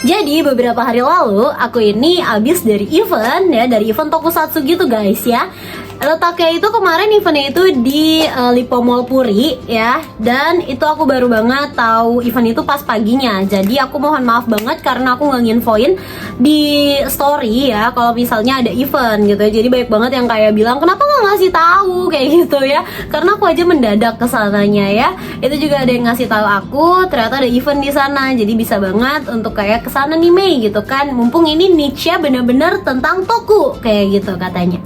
Jadi beberapa hari lalu aku ini abis dari event Tokusatsu gitu guys ya. Letaknya itu kemarin eventnya itu di Lippo Mall Puri ya. Dan itu aku baru banget tahu event itu pas paginya. Jadi aku mohon maaf banget karena aku nggak nginfoin di story ya kalau misalnya ada event gitu. Jadi banyak banget yang kayak bilang kenapa nggak ngasih tahu kayak gitu ya. Karena aku aja mendadak kesananya ya. Itu juga ada yang ngasih tahu aku ternyata ada event di sana. Jadi bisa banget untuk kayak kesana nih Mei gitu kan. Mumpung ini niche-nya bener-bener tentang toku kayak gitu katanya.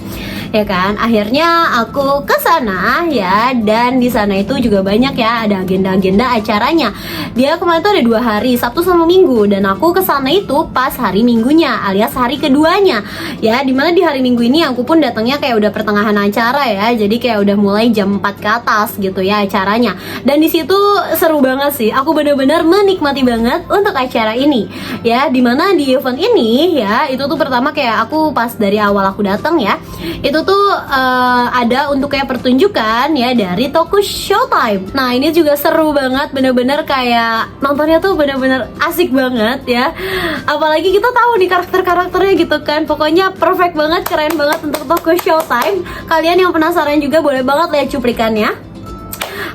Ya kan, akhirnya aku ke sana ya, dan di sana itu juga banyak ya, ada agenda-agenda acaranya. Dia kemarin tuh ada 2 hari, Sabtu sama Minggu, dan aku ke sana itu pas hari Minggunya, alias hari keduanya. Ya, dimana di hari Minggu ini aku pun datangnya kayak udah pertengahan acara ya, jadi kayak udah mulai jam 4 ke atas gitu ya acaranya. Dan di situ seru banget sih, aku bener-bener menikmati banget untuk acara ini. Ya, dimana di event ini ya, itu tuh pertama kayak aku pas dari awal aku datang ya, itu tuh ada untuk kayak pertunjukan ya dari Toku Showtime. Nah ini juga seru banget, bener-bener kayak nontonnya tuh bener-bener asik banget ya. Apalagi kita tahu nih karakter-karakternya gitu kan. Pokoknya perfect banget, keren banget untuk Toku Showtime. Kalian yang penasaran juga boleh banget lihat cuplikannya.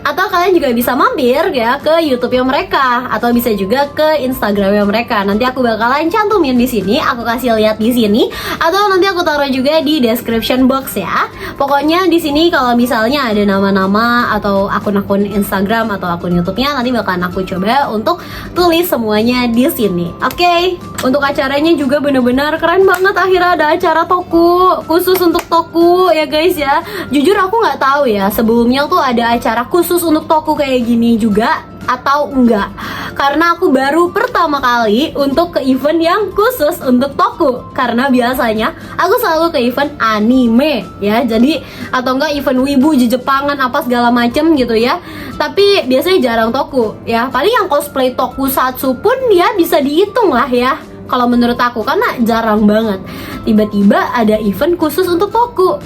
Atau kalian juga bisa mampir ya ke YouTube-nya mereka, atau bisa juga ke Instagram-nya mereka. Nanti aku bakalan cantumin di sini, aku kasih lihat di sini, atau nanti aku taruh juga di description box ya. Pokoknya di sini kalau misalnya ada nama-nama atau akun-akun Instagram atau akun YouTube-nya, nanti bakalan aku coba untuk tulis semuanya di sini. Oke. Untuk acaranya juga bener-bener keren banget. Akhirnya ada acara toku khusus untuk toku ya guys ya. Jujur aku nggak tahu ya sebelumnya tuh ada acara khusus untuk toku kayak gini juga atau enggak, karena aku baru pertama kali untuk ke event yang khusus untuk toku. Karena biasanya aku selalu ke event anime ya, jadi atau enggak event wibu, Jepangan apa segala macem gitu ya. Tapi biasanya jarang toku ya. Paling yang cosplay tokusatsu pun ya bisa dihitung lah ya kalau menurut aku, karena jarang banget tiba-tiba ada event khusus untuk toku.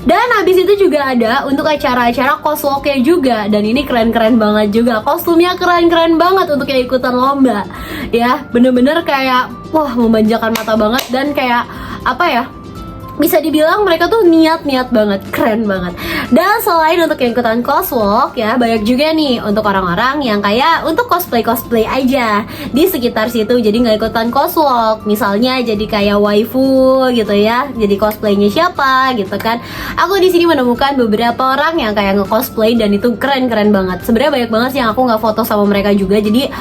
Dan habis itu juga ada untuk acara-acara coswalk-nya juga. Dan ini keren-keren banget juga. Kostumnya keren-keren banget untuk yang ikutan lomba. Ya, bener-bener kayak wah memanjakan mata banget. Dan kayak apa ya, bisa dibilang mereka tuh niat-niat banget, keren banget. Dan selain untuk yang ikutan coswalk ya, banyak juga nih untuk orang-orang yang kayak untuk cosplay aja di sekitar situ, jadi nggak ikutan coswalk. Misalnya jadi kayak waifu gitu ya, jadi cosplaynya siapa gitu kan. Aku di sini menemukan beberapa orang yang kayak nge-cosplay dan itu keren-keren banget. Sebenarnya banyak banget sih yang aku nggak foto sama mereka juga, jadi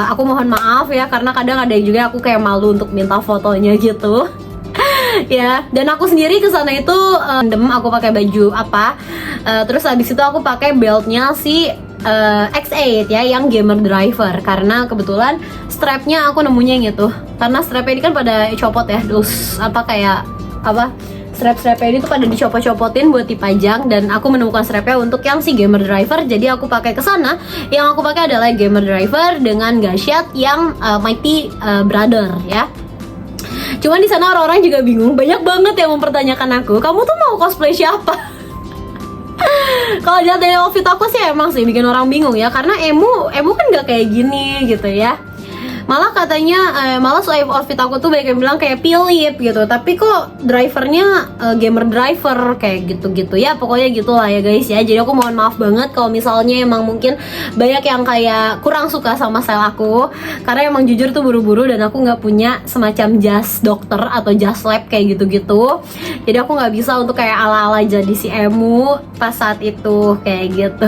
aku mohon maaf ya, karena kadang ada yang juga aku kayak malu untuk minta fotonya gitu. Ya, dan aku sendiri kesana itu aku pakai baju apa, terus habis itu aku pakai beltnya si X8 ya, yang gamer driver, karena kebetulan strapnya aku nemunya yang itu, karena strapnya ini kan pada copot ya, terus apa kayak apa, strap-strapnya ini tuh pada dicopot-copotin buat dipajang, dan aku menemukan strapnya untuk yang si gamer driver, jadi aku pakai kesana. Yang aku pakai adalah gamer driver dengan gasket yang Mighty Brother ya. Cuman di sana orang-orang juga bingung, banyak banget yang mempertanyakan aku, kamu tuh mau cosplay siapa? Kalau dilihat dari outfit aku sih emang sih bikin orang bingung ya, karena emu kan nggak kayak gini gitu ya. Malah katanya, malah outfit aku tuh banyak yang bilang kayak Philip gitu, tapi kok drivernya gamer driver kayak gitu-gitu ya. Pokoknya gitulah ya guys ya. Jadi aku mohon maaf banget kalau misalnya emang mungkin banyak yang kayak kurang suka sama style aku, karena emang jujur tuh buru-buru dan aku nggak punya semacam jas dokter atau jas lab kayak gitu-gitu. Jadi aku nggak bisa untuk kayak ala-ala jadi si emu pas saat itu kayak gitu.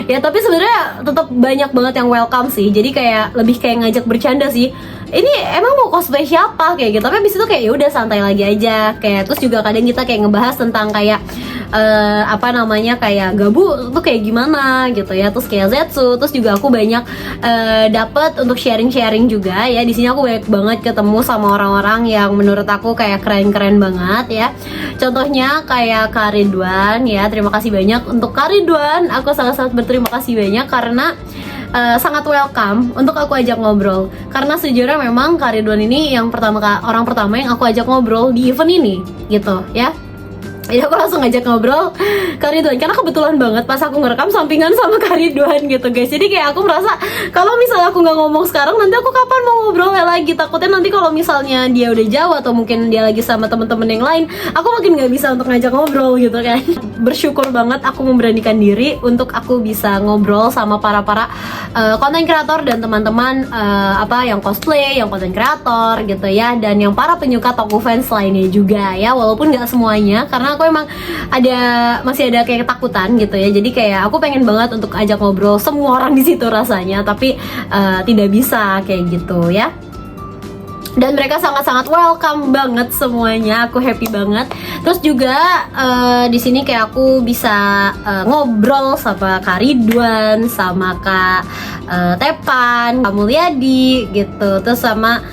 Ya tapi sebenarnya tetap banyak banget yang welcome sih. Jadi kayak lebih kayak ngajak bercanda sih. Ini emang mau cosplay siapa kayak gitu. Tapi abis itu kayak ya udah santai lagi aja. Kayak terus juga kadang kita kayak ngebahas tentang kayak apa namanya, kayak Gabu tuh kayak gimana gitu ya. Terus kayak Zetsu. Terus juga aku banyak dapet untuk sharing-sharing juga ya. Di sini aku banyak banget ketemu sama orang-orang yang menurut aku kayak keren-keren banget ya. Contohnya kayak Kak Ridwan ya. Terima kasih banyak untuk Kak Ridwan. Aku sangat-sangat berterima kasih banyak karena sangat welcome untuk aku ajak ngobrol. Karena sejujurnya memang Kak Ridwan ini yang orang pertama yang aku ajak ngobrol di event ini gitu ya. Jadi aku langsung ngajak ngobrol Kak Ridwan, karena kebetulan banget pas aku ngerekam sampingan sama Kak Ridwan gitu guys. Jadi kayak aku merasa kalau misalnya aku nggak ngomong sekarang, nanti aku kapan mau lagi, takutnya nanti kalau misalnya dia udah jauh atau mungkin dia lagi sama temen-temen yang lain, aku makin nggak bisa untuk ngajak ngobrol gitu kan. Bersyukur banget aku memberanikan diri untuk aku bisa ngobrol sama para konten kreator dan teman-teman yang cosplay, yang konten kreator gitu ya, dan yang para penyuka Toku fans lainnya juga ya, walaupun nggak semuanya karena aku emang masih ada kayak ketakutan gitu ya. Jadi kayak aku pengen banget untuk ajak ngobrol semua orang di situ rasanya, tapi tidak bisa kayak gitu ya. Dan mereka sangat-sangat welcome banget semuanya, aku happy banget. Terus juga di sini kayak aku bisa ngobrol sama Kak Ridwan, sama Kak Tepan, Kak Mulyadi gitu, terus sama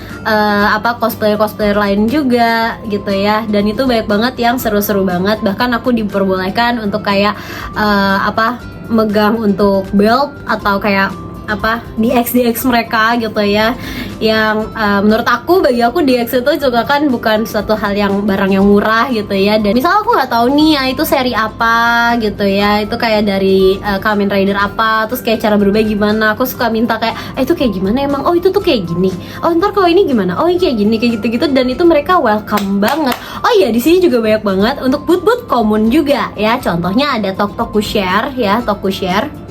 cosplayer lain juga gitu ya. Dan itu banyak banget yang seru-seru banget. Bahkan aku diperbolehkan untuk kayak megang untuk belt atau kayak DX mereka gitu ya, yang menurut aku, bagi aku DX itu juga kan bukan suatu hal yang barang yang murah gitu ya. Dan misal aku nggak tahu nih ya itu seri apa gitu ya, itu kayak dari Kamen Rider apa, terus kayak cara berubah gimana, aku suka minta kayak itu kayak gimana emang, oh itu tuh kayak gini, oh ntar kalau ini gimana, oh ini kayak gini, kayak gitu-gitu. Dan itu mereka welcome banget. Oh iya, di sini juga banyak banget untuk booth-booth komun juga ya. Contohnya ada Tokushare ya, Tokushare.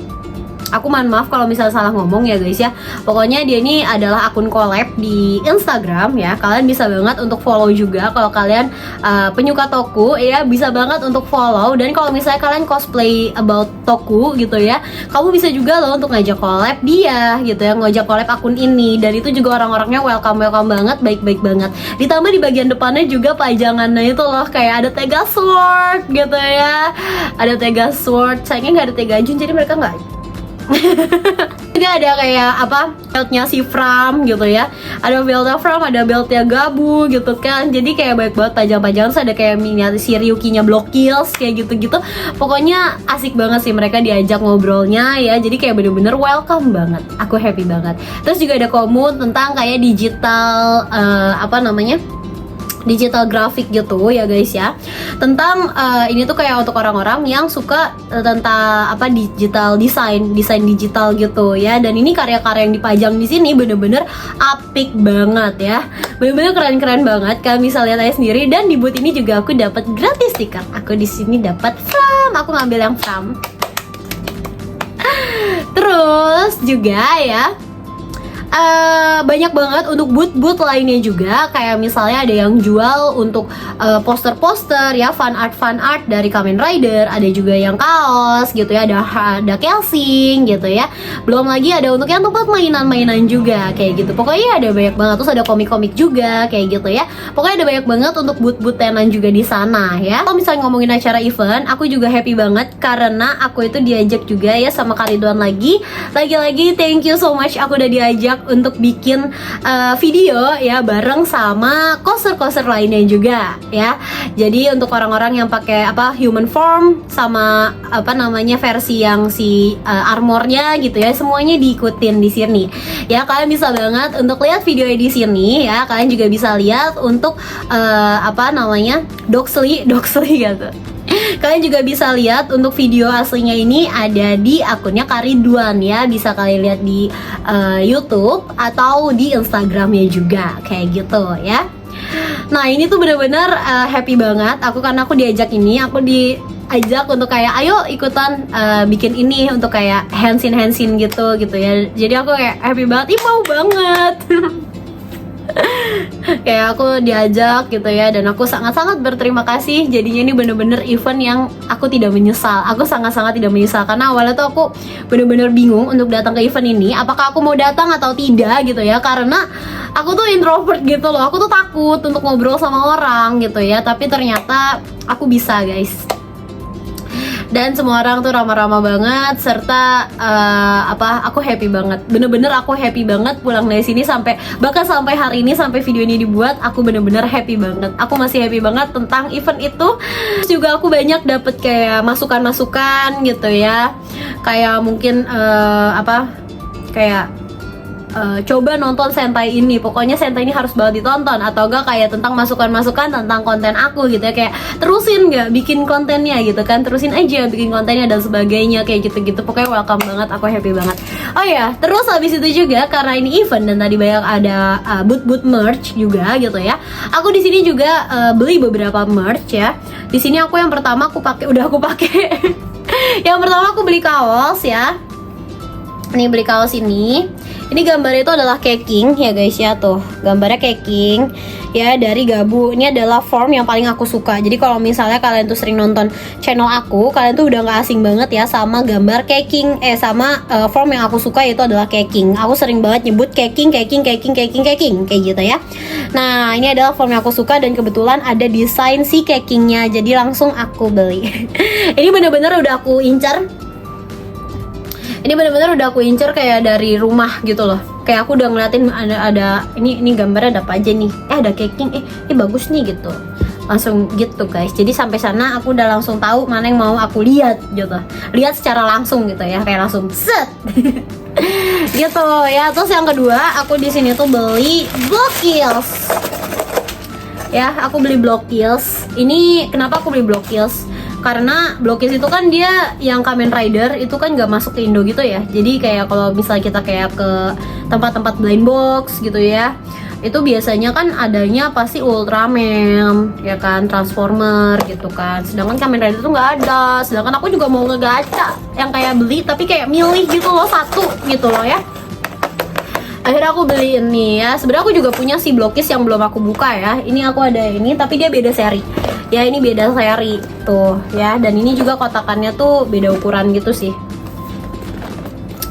Aku mohon maaf kalau misalnya salah ngomong ya guys ya. Pokoknya dia ini adalah akun collab di Instagram ya. Kalian bisa banget untuk follow juga. Kalau kalian penyuka Toku ya, bisa banget untuk follow. Dan kalau misalnya kalian cosplay about Toku gitu ya, kamu bisa juga loh untuk ngajak collab dia gitu ya, ngajak collab akun ini. Dan itu juga orang-orangnya welcome banget, baik-baik banget. Ditambah di bagian depannya juga pajangannya itu loh, kayak ada Tega Sword gitu ya. Ada Tega Sword, sayangnya nggak ada Tega Jun, jadi mereka nggak juga ada kayak beltnya si Fram gitu ya, ada beltnya Fram, ada beltnya Gabu gitu kan. Jadi kayak banyak banget pajang-pajangan. Terus ada kayak miniatur si Ryuki-nya Block Kills kayak gitu-gitu. Pokoknya asik banget sih mereka diajak ngobrolnya ya. Jadi kayak bener-bener welcome banget, aku happy banget. Terus juga ada komun tentang kayak digital digital grafik gitu ya guys ya. Tentang ini tuh kayak untuk orang-orang yang suka tentang digital design digital gitu ya. Dan ini karya-karya yang dipajang di sini bener-bener apik banget ya. Bener-bener keren-keren banget. Kalian bisa lihat aja sendiri. Dan di booth ini juga aku dapat gratis stiker. Aku di sini dapat Fram. Aku ngambil yang Fram. Terus juga ya, banyak banget untuk booth lainnya juga. Kayak misalnya ada yang jual untuk poster-poster ya, fan art dari Kamen Rider. Ada juga yang kaos gitu ya, ada casing gitu ya. Belum lagi ada untuk yang tempat mainan-mainan juga kayak gitu. Pokoknya ada banyak banget. Terus ada komik-komik juga kayak gitu ya. Pokoknya ada banyak banget untuk booth tenan juga di sana ya. Kalau misalnya ngomongin acara event, aku juga happy banget karena aku itu diajak juga ya sama Kak Ridwan lagi. Lagi-lagi thank you so much, aku udah diajak untuk bikin video ya bareng sama coaster lainnya juga ya. Jadi untuk orang-orang yang pakai human form sama versi yang si armornya gitu ya, semuanya diikutin di sini ya. Kalian bisa banget untuk lihat video di sini ya. Kalian juga bisa lihat untuk Doxley gitu. Kalian juga bisa lihat untuk video aslinya ini ada di akunnya Kak Ridwan ya. Bisa kalian lihat di YouTube atau di Instagramnya juga kayak gitu ya. Nah ini tuh bener-bener happy banget aku, karena aku diajak untuk kayak ayo ikutan bikin ini untuk kayak handsin gitu ya. Jadi aku kayak happy banget, mau banget. Kayak aku diajak gitu ya, dan aku sangat-sangat berterima kasih. Jadinya ini bener-bener event yang aku tidak menyesal. Aku sangat-sangat tidak menyesal, karena awalnya tuh aku bener-bener bingung untuk datang ke event ini, apakah aku mau datang atau tidak gitu ya. Karena aku tuh introvert gitu loh, aku tuh takut untuk ngobrol sama orang gitu ya. Tapi ternyata aku bisa guys. Dan semua orang tuh ramah-ramah banget, serta aku happy banget, bener-bener aku happy banget pulang dari sini bahkan sampai hari ini, sampai video ini dibuat, aku bener-bener happy banget. Aku masih happy banget tentang event itu. Terus juga aku banyak dapet kayak masukan-masukan gitu ya, kayak mungkin coba nonton Sentai ini, pokoknya Sentai ini harus banget ditonton, atau enggak kayak tentang masukan-masukan tentang konten aku gitu ya, kayak terusin nggak bikin kontennya gitu kan, terusin aja bikin kontennya dan sebagainya kayak gitu-gitu. Pokoknya welcome banget, aku happy banget. Oh ya, terus habis itu juga karena ini event dan tadi banyak ada boot merch juga gitu ya. Aku di sini juga beli beberapa merch ya. Di sini aku yang pertama aku pakai. Yang pertama aku beli kaos ya. Ini beli kaos ini. Ini gambarnya itu adalah keking ya guys ya, tuh gambarnya keking ya dari Gabu. Ini adalah form yang paling aku suka. Jadi kalau misalnya kalian tuh sering nonton channel aku, kalian tuh udah gak asing banget ya sama gambar keking, sama form yang aku suka yaitu adalah keking. Aku sering banget nyebut keking kayak gitu ya. Nah ini adalah form yang aku suka dan kebetulan ada desain si kekingnya, jadi langsung aku beli. Ini bener-bener udah aku incar. Ini benar-benar udah aku incer kayak dari rumah gitu loh. Kayak aku udah ngeliatin ada ini gambarnya ada apa aja nih. Ada keking, ini bagus nih gitu. Langsung gitu guys. Jadi sampai sana aku udah langsung tahu mana yang mau aku lihat gitu. Lihat secara langsung gitu ya, kayak langsung set. Gitu ya. Terus yang kedua, aku di sini tuh beli Blockheels. Ya, aku beli Blockheels. Ini kenapa aku beli Blockheels? Karena Blockheels itu kan dia yang Kamen Rider itu kan nggak masuk ke Indo gitu ya. Jadi kayak kalau misalnya kita kayak ke tempat-tempat blind box gitu ya, itu biasanya kan adanya pasti Ultraman ya kan, Transformer gitu kan. Sedangkan Kamen Rider itu nggak ada. Sedangkan aku juga mau ngegacha yang kayak beli tapi kayak milih gitu loh, satu gitu loh ya. Akhirnya aku beli ini ya. Sebenarnya aku juga punya si Blockheels yang belum aku buka ya. Ini aku ada ini tapi dia beda seri. Ya ini beda seri tuh ya. Dan ini juga kotakannya tuh beda ukuran gitu sih.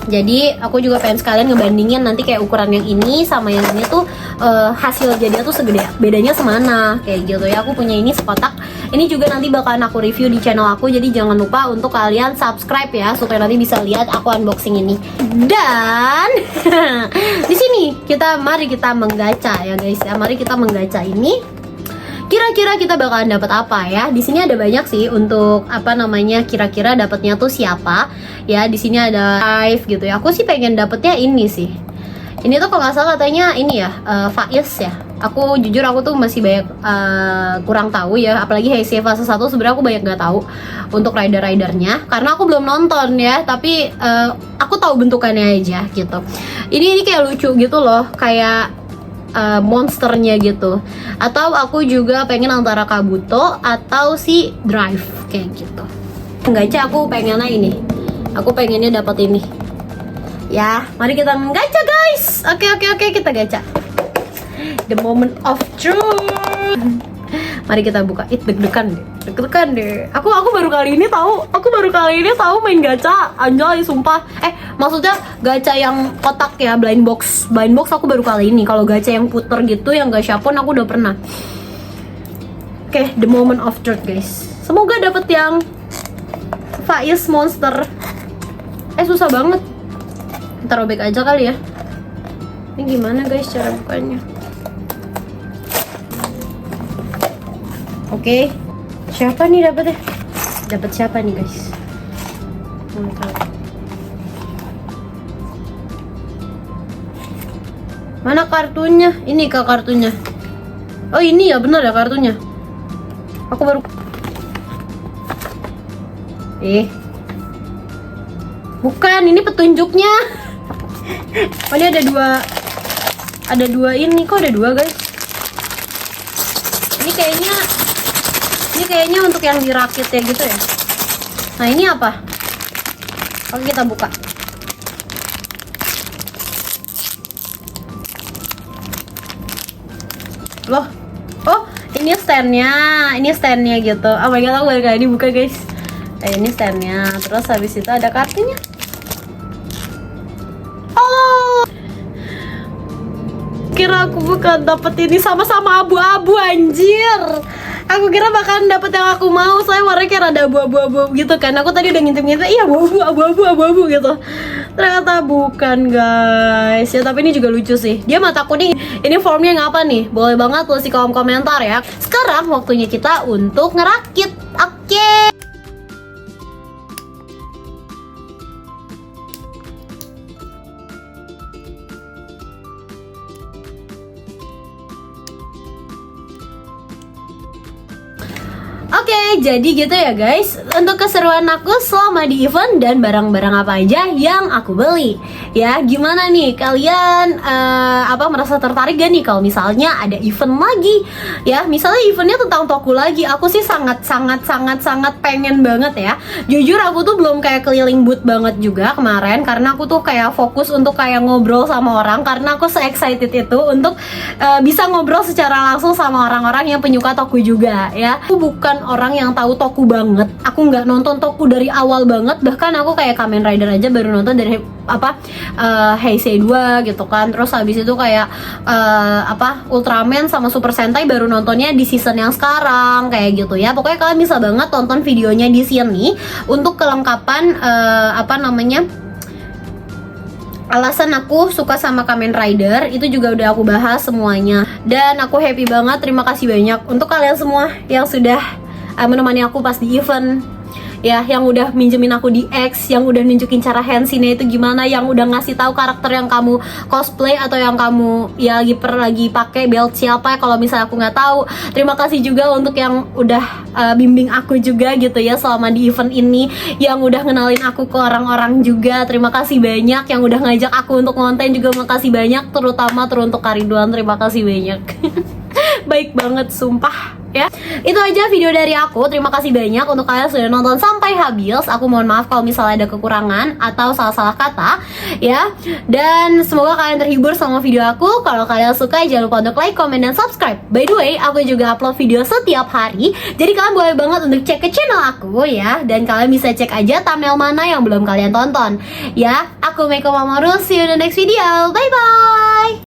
Jadi aku juga pengen sekalian ngebandingin nanti kayak ukuran yang ini sama yang ini tuh hasil jadinya tuh segede bedanya semana kayak gitu ya. Aku punya ini sekotak. Ini juga nanti bakalan aku review di channel aku. Jadi jangan lupa untuk kalian subscribe ya supaya nanti bisa lihat aku unboxing ini. Dan di sini mari kita menggacha ya guys ya. Mari kita menggacha ini. Kira-kira kita bakalan dapat apa ya? Di sini ada banyak sih untuk apa namanya, kira-kira dapatnya tuh siapa ya. Di sini ada live gitu ya. Aku sih pengen dapetnya ini sih. Ini tuh kalau nggak salah katanya ini ya, Faiz ya. Aku jujur aku tuh masih banyak kurang tahu ya. Apalagi Heisei fase 1 sebenarnya aku banyak nggak tahu untuk rider-ridernya karena aku belum nonton ya. Tapi aku tahu bentukannya aja gitu. Ini kayak lucu gitu loh, kayak monsternya gitu. Atau aku juga pengen antara Kabuto atau si Drive kayak gitu. Gacha aku pengennya ini. Aku pengennya dapat ini. Ya, mari kita gacha guys. Oke, kita gacha. The moment of truth. Mari kita buka. Deg-degan deh. Aku baru kali ini tahu. Main gacha. Anjay, sumpah. Maksudnya gacha yang kotak ya, blind box. Blind box aku baru kali ini. Kalau gacha yang puter gitu, yang gacha pun aku udah pernah. Oke, the moment of truth guys. Semoga dapet yang Faiz monster. Susah banget. Kita robek aja kali ya. Ini gimana guys cara bukanya? Oke, siapa nih dapetnya? Dapat siapa nih guys? Mana kartunya? Ini kah kartunya? Oh ini ya, benar ya kartunya. Aku baru. Bukan, ini petunjuknya. Oh ini ada dua ini. Kok ada dua guys? Ini kayaknya untuk yang dirakit ya gitu ya. Nah ini apa? Oke, kita buka. Loh, oh ini standnya gitu. Oh my god, aku baru kali ini buka guys. Ini standnya. Terus habis itu ada kartunya. Oh, kira aku bukan dapet ini, sama-sama abu-abu anjir. Aku kira bakalan dapet yang aku mau, soalnya warnanya kayak rada abu-abu gitu kan. Aku tadi udah ngintip-ngintip, iya abu-abu gitu. Ternyata bukan guys. Ya tapi ini juga lucu sih. Dia mata kuning. Ini formnya ngapa nih? Boleh banget tulis di kolom komentar ya. Sekarang waktunya kita untuk ngerakit. Oke. Oke, jadi gitu ya guys. Untuk keseruan aku selama di event dan barang-barang apa aja yang aku beli. Ya, gimana nih kalian merasa tertarik gak nih kalau misalnya ada event lagi? Ya, misalnya eventnya tentang Toku lagi. Aku sih sangat pengen banget ya. Jujur aku tuh belum kayak keliling booth banget juga kemarin, karena aku tuh kayak fokus untuk kayak ngobrol sama orang, karena aku se-excited itu untuk bisa ngobrol secara langsung sama orang-orang yang penyuka Toku juga ya. Aku bukan orang yang tahu Toku banget. Aku nggak nonton Toku dari awal banget. Bahkan aku kayak Kamen Rider aja baru nonton dari Heisei 2 gitu kan. Terus habis itu kayak Ultraman sama Super Sentai baru nontonnya di season yang sekarang kayak gitu ya. Pokoknya kalian bisa banget tonton videonya di sini untuk kelengkapan alasan aku suka sama Kamen Rider. Itu juga udah aku bahas semuanya. Dan aku happy banget, terima kasih banyak untuk kalian semua yang sudah menemani aku pas di event ya, yang udah minjemin aku di X, yang udah nunjukin cara handsinnya itu gimana, yang udah ngasih tahu karakter yang kamu cosplay atau yang kamu ya lagi pakai belt siapa kalau misalnya aku nggak tahu. Terima kasih juga untuk yang udah bimbing aku juga gitu ya selama di event ini, yang udah ngenalin aku ke orang-orang juga. Terima kasih banyak, yang udah ngajak aku untuk konten juga makasih banyak, terutama teruntuk Kariduan, terima kasih banyak. Baik banget sumpah ya. Itu aja video dari aku. Terima kasih banyak untuk kalian sudah nonton sampai habis. Aku mohon maaf kalau misalnya ada kekurangan atau salah-salah kata ya. Dan semoga kalian terhibur sama video aku. Kalau kalian suka jangan lupa untuk like, comment, dan subscribe. By the way, aku juga upload video setiap hari, jadi kalian boleh banget untuk cek ke channel aku ya. Dan kalian bisa cek aja thumbnail mana yang belum kalian tonton ya. Aku Meiko Mamoru, see you in the next video. Bye bye.